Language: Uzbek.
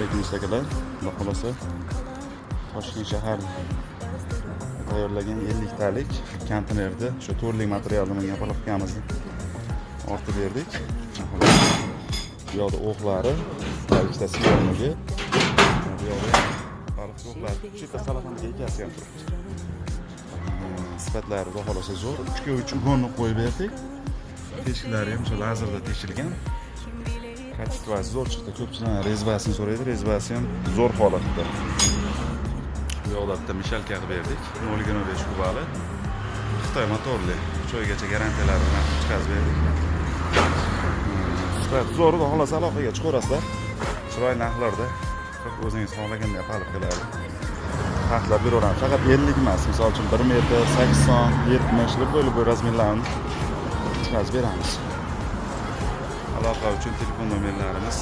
alaykum akalar. Xudo xolasa Toshkent shahar tayyorlagan 50 talik konteynerda shu to'rtlik materialni menga palovkamizni ortib berdik. Bu yoqda o'qlari, ikkita siyonligi, bu yoqda baliq o'qlari, ikkita salafanning egasi ham turibdi. Sifatlari xudo xolasa zo'r. 3 ugonni qo'yib berdik. Teshiklari ham shu lazerda teshilgan. Kачествоsi zo'r chiqdi. Ko'pchilik rezvasini so'raydi. Rezvasi ham zo'r holatda. Bu yoqda bitta mishalka qilib berdik. 0.5 kubali. Xitoy motorli. 3 oygacha garantiyalari bilan chiqarib berdik. Sifat zo'r, xudo xolasa aloqaga chiqarasizlar. Chiroyli narxlarda o'zingiz xohlaganda qilib keladi. Taxlab beraveramiz. Faqat 50 emas. Misol uchun 1 metr 80, 70 deb bo'lib razmerlarni chiqarib beramiz. Aloqa uchun telefon nomerlarimiz